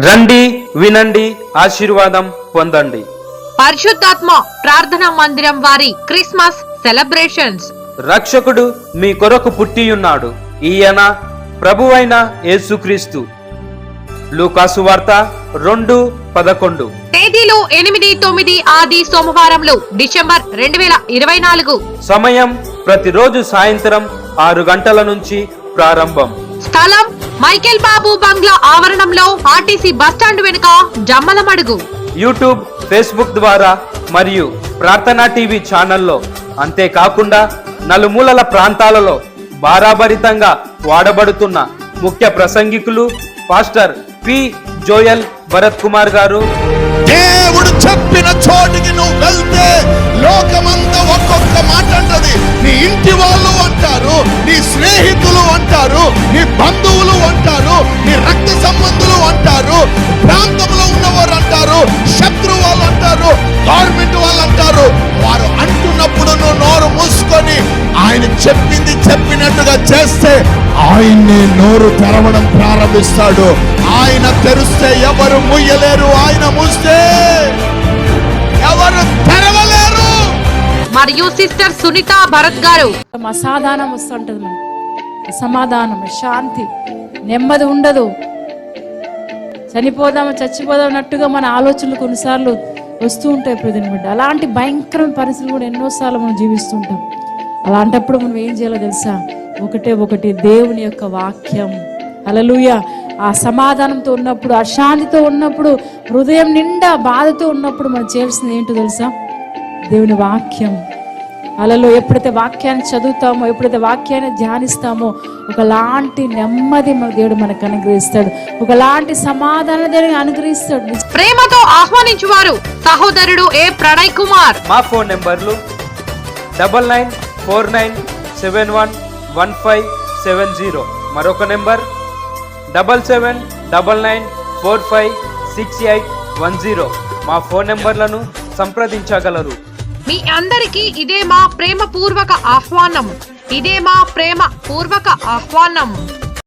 రండి, వినండి, ఆశీర్వాదం పొందండి. పరిశుద్ధాత్మ ప్రార్థనా మందిరం వారి క్రిస్మస్ సెలబ్రేషన్స్. రక్షకుడు మీ కొరకు పుట్టియున్నాడు, ఈయన ప్రభువైన యేసుక్రీస్తు. లూకాసు వార్త 2:11. తేదీలు 8, 9 ఆది సోమవారంలో డిసెంబర్ 2024. సమయం ప్రతిరోజు సాయంత్రం 6 గంటల నుంచి ప్రారంభం. స్థలం మైకేల్ బాబు బంగ్లా ఆవరణంలో ఆర్టీసీ బస్టాండ్ వెనుక జమ్మలమడుగు. యూట్యూబ్, ఫేస్బుక్ ద్వారా మరియు ప్రార్థనా టీవీ ఛానల్లో, అంతేకాకుండా నలుమూలల ప్రాంతాలలో భారాభరితంగా వాడబడుతున్న ముఖ్య ప్రసంగికులు పాస్టర్ పి. జోయల్ భరత్ కుమార్ గారు. దేవుడు చెప్పిన చోటికి నువ్వు వెళ్తే లోకమంతా ఒక్కొక్క మాట అంటది. నీ ఇంటి వాళ్ళు అంటారు, నీ స్నేహితులు అంటారు, నీ బంధువులు అంటారు, నీ రక్త సంబంధులు అంటారు, ప్రాంతంలో ఉన్నవారు అంటారు, శత్రు వాళ్ళు అంటారు, గవర్నమెంట్ వాళ్ళు అంటారు. వారు అంటున్నప్పుడు నువ్వు నోరు మూసుకొని ఆయన చెప్పింది చెప్పినట్టుగా చేస్తే ఆయన్ని నోరు తెరవడం ప్రారంభిస్తాడు. ఆయన తెరిస్తే ఎవరు ముయ్యలేరు, ఆయన మూస్తే ఎవరు తెరవలేరు. మరియు సిస్టర్ సునీత భరత్ గారు. అసమాధానం వస్తుంటది, మనకి అసమాధానం, శాంతి, నెమ్మది ఉండదు. చనిపోదాము చచ్చిపోదాం అన్నట్టుగా మన ఆలోచనలు కొన్నిసార్లు వస్తూ ఉంటాయి ప్రతిని బిడ్డ. అలాంటి భయంకరమైన పరిస్థితులు కూడా ఎన్నోసార్లు మనం జీవిస్తుంటాం. అలాంటప్పుడు మనం ఏం చేయాలో తెలుసా? ఒకటి దేవుని యొక్క వాక్యం. హల్లెలూయా. ఆ సమాధానంతో ఉన్నప్పుడు, ఆ శాంతితో ఉన్నప్పుడు, హృదయం నిండా బాధతో ఉన్నప్పుడు మనం చేయాల్సింది ఏంటో తెలుసా? దేవుని వాక్యం. అలలో ఎప్పుడైతే వాక్యాన్ని చదువుతామో, ఎప్పుడైతే వాక్యాన్ని ధ్యానిస్తామో, ఒకలాంటి నెమ్మది మన దేవుడు మనకు అనుగ్రహిస్తాడు, ఒకలాంటి సమాధానం దేవుడు అనుగ్రహిస్తాడు. ప్రేమతో ఆహ్వానించువారు సహోదరుడు ఏ ప్రణయ్ కుమార్. మా ఫోన్ నెంబర్లు 9949711570. మరొక నెంబర్ 7799456810. మా ఫోన్ నెంబర్లను సంప్రదించగలరు. మీ అందరికీ ఇదే మా ప్రేమ పూర్వక ఆహ్వానం.